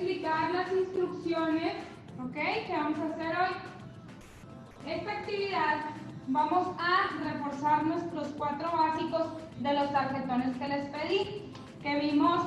explicar las instrucciones, ¿ok? Que vamos a hacer hoy. Esta actividad vamos a reforzar nuestros 4 básicos de los tarjetones que les pedí, que vimos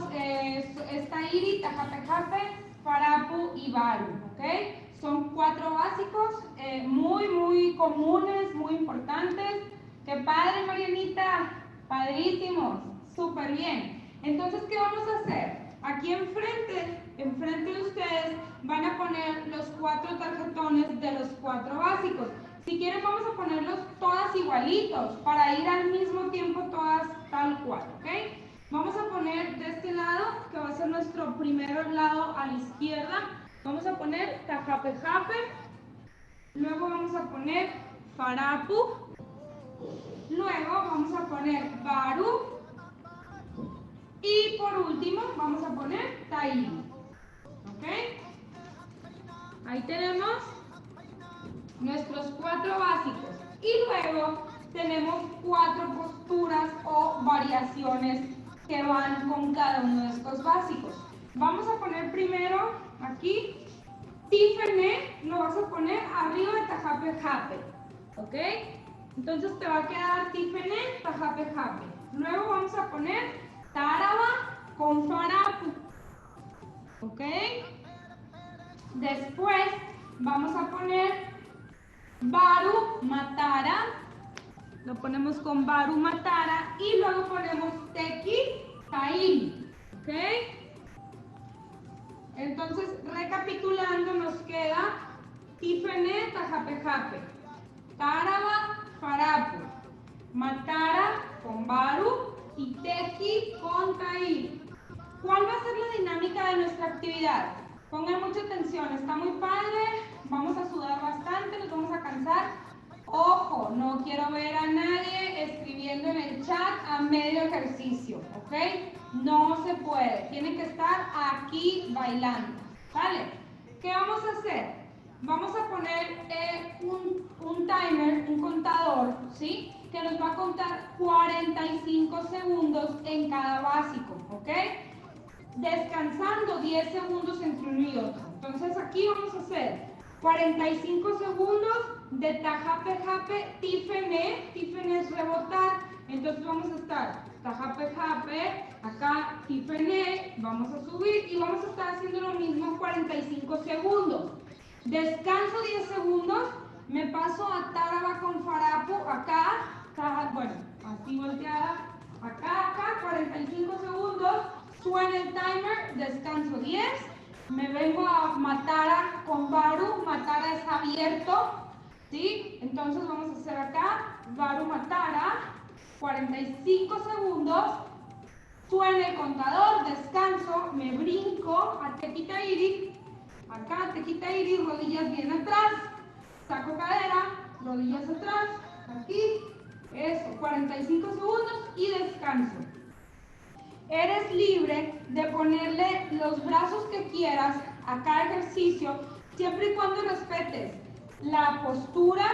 Iri, Tajapejape, Farapu y Baru, ¿ok? Son 4 básicos muy comunes, muy importantes. ¡Qué padre, Marianita! ¡Padrísimos! ¡Súper bien! Entonces, ¿qué vamos a hacer? Aquí enfrente de ustedes, van a poner los 4 tarjetones de los 4 básicos. Si quieren, vamos a ponerlos todas igualitos, para ir al mismo tiempo todas tal cual, ¿ok? Vamos a poner de este lado, que va a ser nuestro primer lado a la izquierda, vamos a poner Tajapejape, luego vamos a poner Farapu, luego vamos a poner Baru, y por último vamos a poner Tairi, ¿ok? Ahí tenemos nuestros 4 básicos y luego tenemos 4 posturas o variaciones que van con cada uno de estos básicos. Vamos a poner primero aquí Tifene, lo vas a poner arriba de Tajapejape, ¿ok? Entonces te va a quedar Tifene, Tajapejape. Luego vamos a poner Taraba con Farapu, ¿ok? Después vamos a poner Baru Matara, lo ponemos con Baru Matara y luego ponemos Teki Tairi, ¿ok? Entonces, recapitulando, nos queda Tifene, Tajapejape, Taraba, Farapu, Matara con Baru y Teki con Tairi. ¿Cuál va a ser la dinámica de nuestra actividad? Pongan mucha atención, está muy padre, vamos a sudar bastante, nos vamos a cansar. Ojo, no quiero ver a nadie escribiendo en el chat a medio ejercicio, ¿ok? No se puede, tienen que estar aquí bailando, ¿vale? ¿Qué vamos a hacer? Vamos a poner un timer, un contador, ¿sí? Que nos va a contar 45 segundos en cada básico, ¿ok? Descansando 10 segundos entre uno y otro. Entonces aquí vamos a hacer 45 segundos de Tajapejape, Tifene. Tifene es rebotar. Entonces vamos a estar Tajapejape, acá Tifene, vamos a subir y vamos a estar haciendo lo mismo 45 segundos. Descanso 10 segundos, me paso a Taraba con Farapu, acá, bueno, así volteada, acá, 45 segundos. Suena el timer, descanso 10, me vengo a Matara con Baru, Matara es abierto, ¿sí? Entonces vamos a hacer acá, Baru Matara, 45 segundos, suena el contador, descanso, me brinco a Teki Tairi, acá Teki Tairi, rodillas bien atrás, saco cadera, rodillas atrás, aquí, eso, 45 segundos y descanso. Eres libre de ponerle los brazos que quieras a cada ejercicio, siempre y cuando respetes la postura,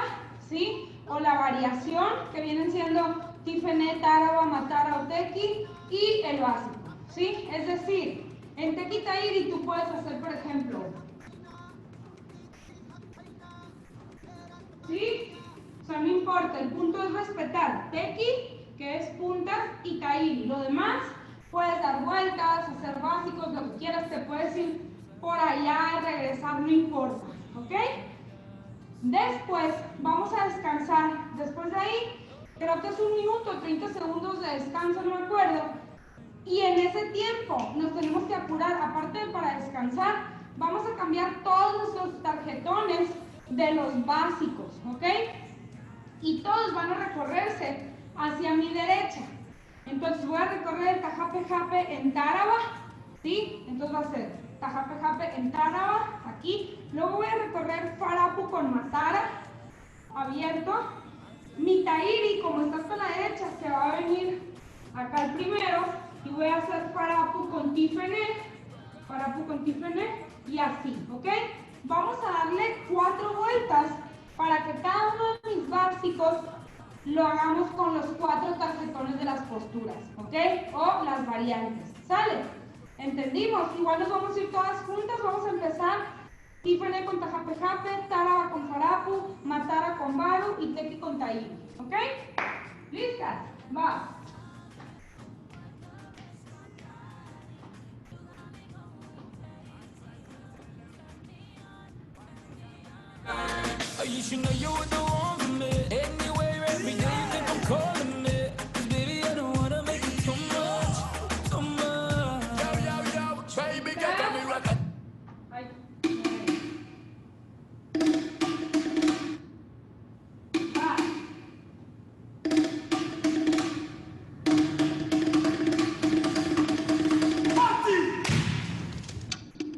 ¿sí? O la variación, que vienen siendo Tifene, Taraba, Matara o Teki, y el básico, ¿sí? Es decir, en Teki Tairi tú puedes hacer, por ejemplo, ¿sí? O sea, no importa, el punto es respetar Teki, que es puntas, y Tairi. Lo demás, puedes dar vueltas, hacer básicos, lo que quieras, te puedes ir por allá, regresar, no importa, ¿ok? Después vamos a descansar, después de ahí, creo que es 1 minuto, 30 segundos de descanso, no me acuerdo, y en ese tiempo nos tenemos que apurar, aparte de para descansar, vamos a cambiar todos nuestros tarjetones de los básicos, ¿ok? Y todos van a recorrerse hacia mi derecha. Entonces voy a recorrer el Tajapejape en Taraba, ¿sí? Entonces va a ser Tajapejape en Taraba, aquí. Luego voy a recorrer Farapu con Matara, abierto. Mi Tairi, como está hasta la derecha, se va a venir acá el primero. Y voy a hacer Farapu con Tifene, y así, ¿ok? Vamos a darle 4 vueltas para que cada uno de mis básicos lo hagamos con los 4 tarjetones de las posturas, ¿ok? O las variantes, ¿sale? ¿Entendimos? Igual nos vamos a ir todas juntas Tifene con Tajapejape, Taraba con Farapu, Matara con Baru y Tequi con Taí. ¿Ok? ¿Listas? Va. You should know you were the one for me. Anyway, every day you think I'm calling me. 'Cause baby, I don't wanna make it too much, too much. Yo, baby, get me right. Ay. Va.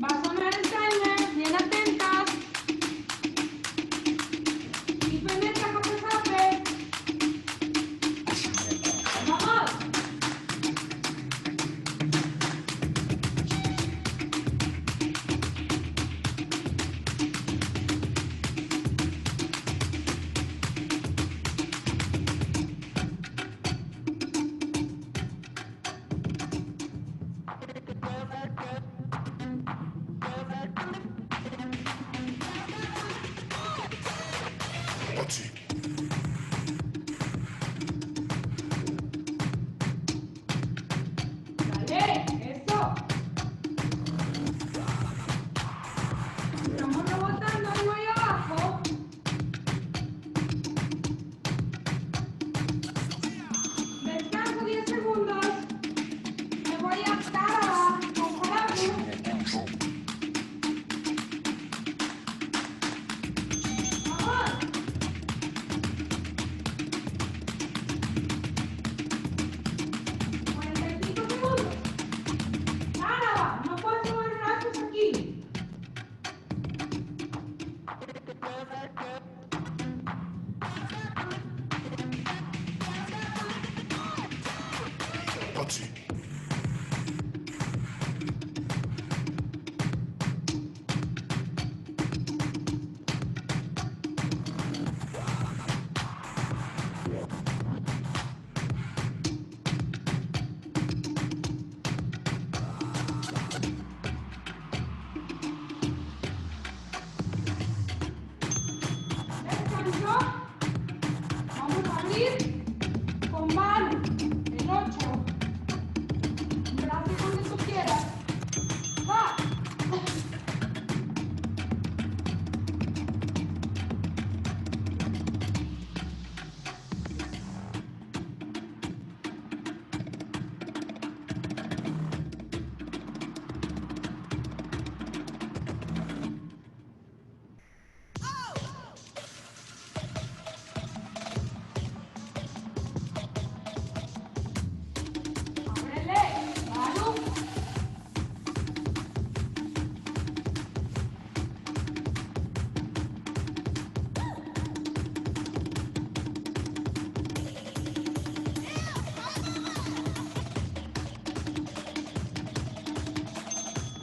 Va a sonar el timer, bien atentas. Tifene Tajapejape. ¡Vamos! Dale, eso. Estamos rebotando arriba y abajo. Descanso 10 segundos. Me voy a Taraba con Farapu. ¡Vamos! 45 segundos. Taraba, no puedes mover brazos aquí. Descanso. Vamos a abrir con Baru. El 8. Brazo donde tú quieras. Va. Ábrele. Baru.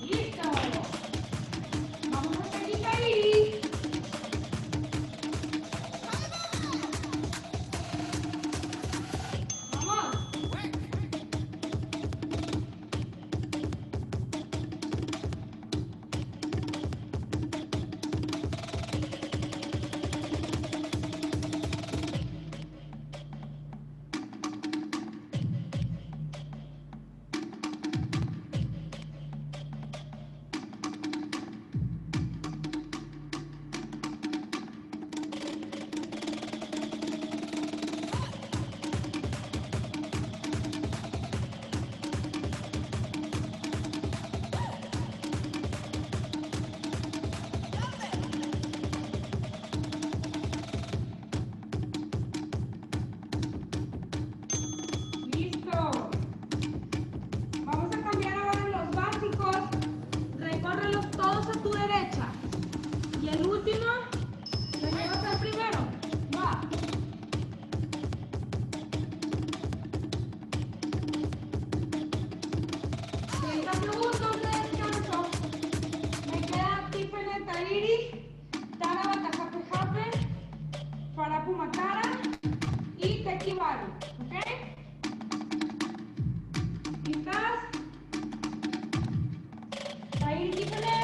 Listo. Vamos a seguir ahí. Vamos. Listo. Vamos a cambiar ahora los básicos. Recórrelos todos a tu derecha. Y el último lo llevas al primero. Va. 30 segundos de descanso. Me queda Tifene Tairi, Taraba Tajapejape, Farapu Matara y Tequi Baru. ¿Ok? ¿Listas? Tairi Tifene.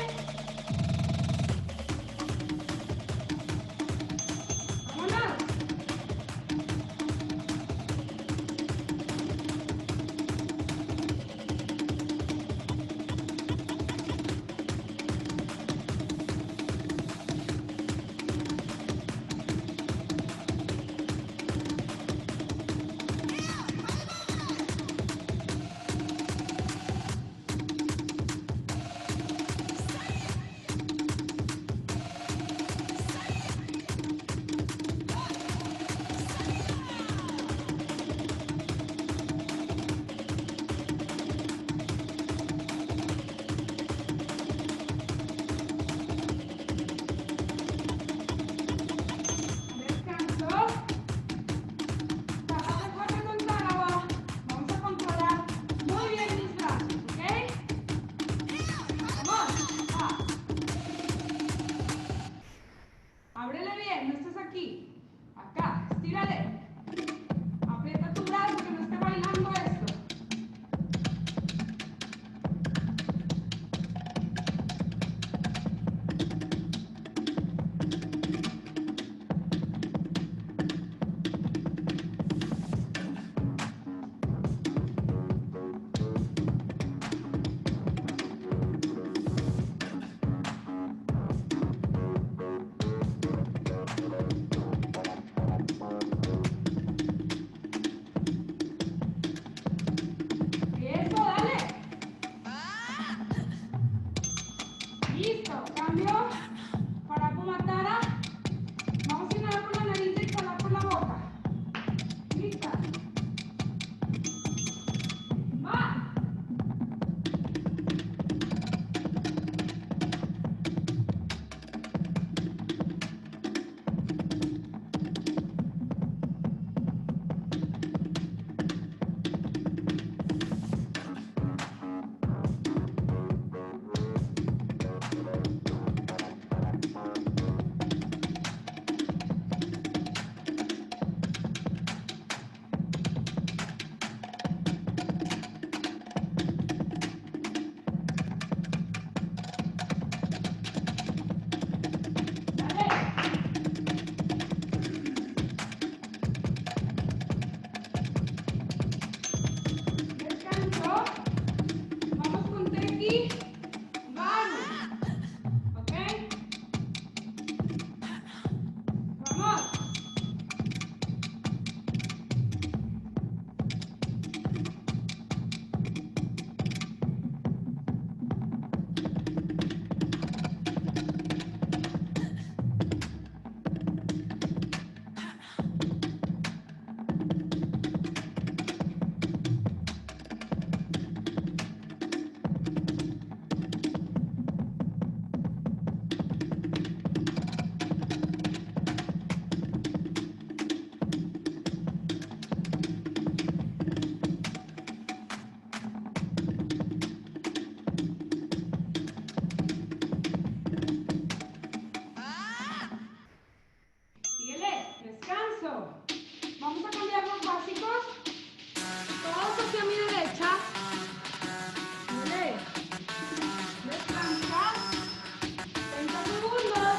aquí. Acá, estírale. Aprieta tu brazo que no esté bailando esto. Eso, dale. Listo, cambio. Para Kumatara. Vamos a inhalar por la nariz y exhalar por la boca. Lista. Va. Descanso. Vamos con Teki. Varu. ¿Ok? Vamos. Síguele. Descanso. Vamos a cambiar los básicos. Todos hacia mi derecha. Síguele. Descansa. 30 segundos.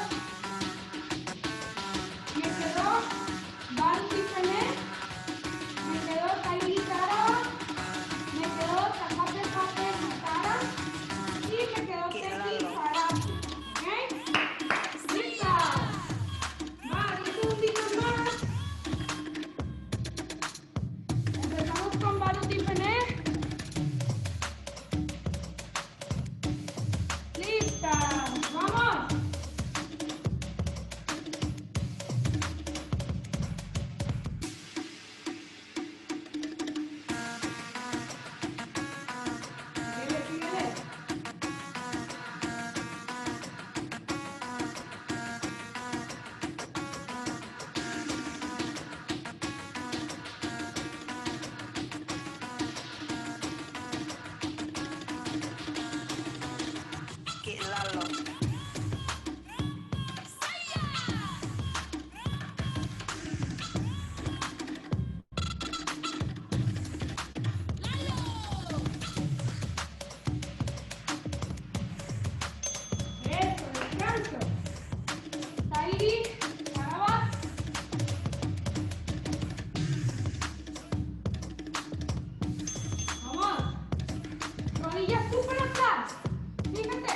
Me quedó Baru Tifené. Me quedó Tairi Taraba. Me quedó Tajate Jate Matara. Y me quedó Teki Sarasi. ¿Ok? ¡Lista! Va, 10 segunditos más. Empezamos con Baru Tifené. ¡Lista! ¡Vamos! Síguele, síguele. Eso, descanso. Tairi, Taraba. Vamos. Rodillas súper atrás. Fíjate.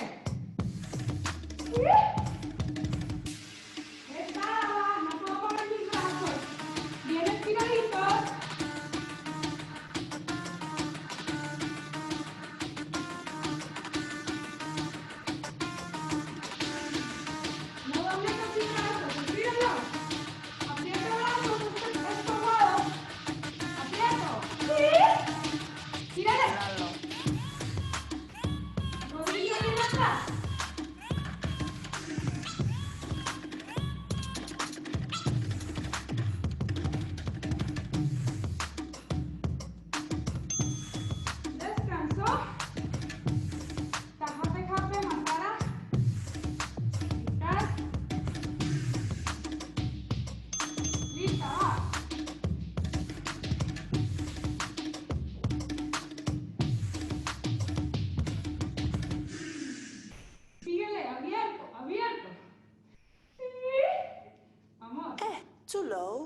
Too low.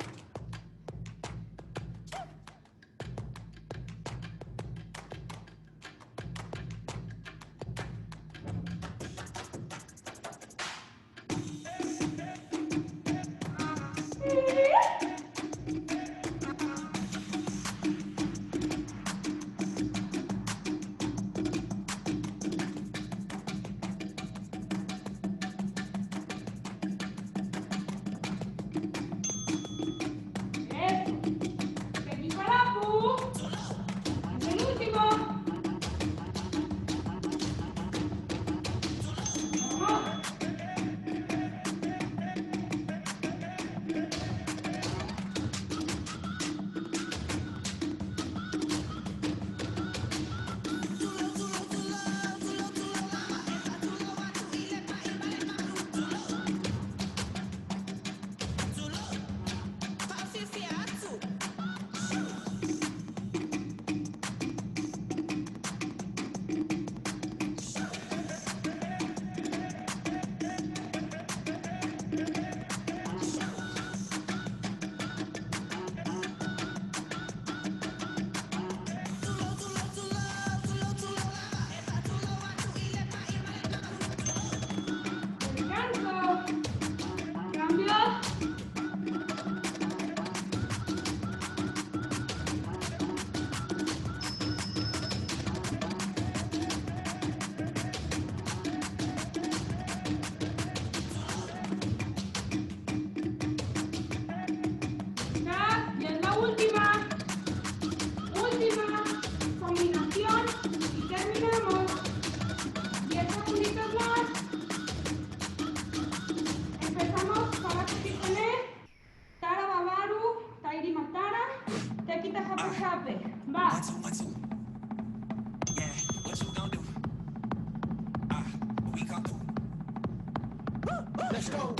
Let's go.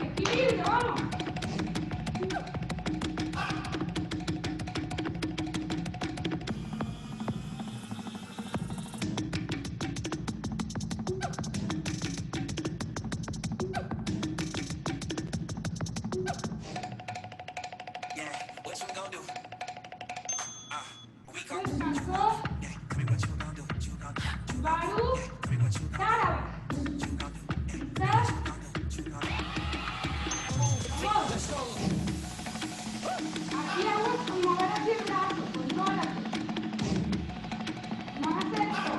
Equilibrio, vamos. Descansó. Baru. Cara. Quizás. Vamos. Aquí vamos a mover así el brazo. Contrólate. No hagas esto.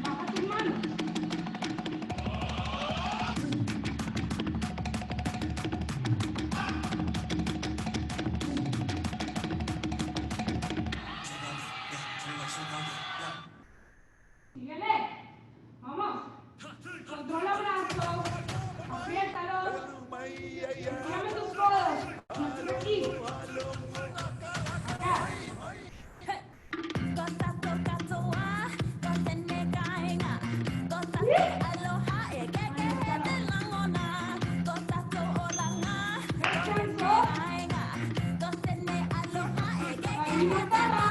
Baja tus manos. Síguele. Vamos. Controla brazos. Apriétalos. Dame tus codos. No estoy aquí. Acá. Descanso. Ahí no para.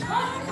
Vamos.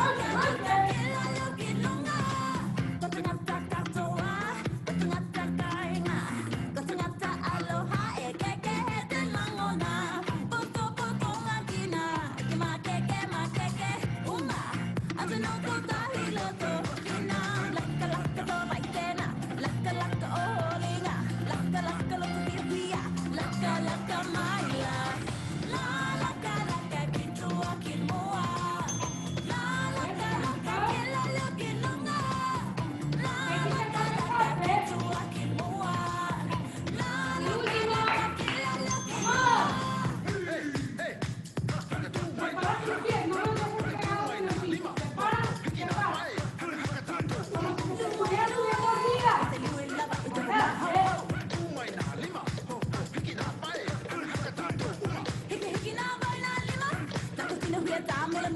താമ്പൂലം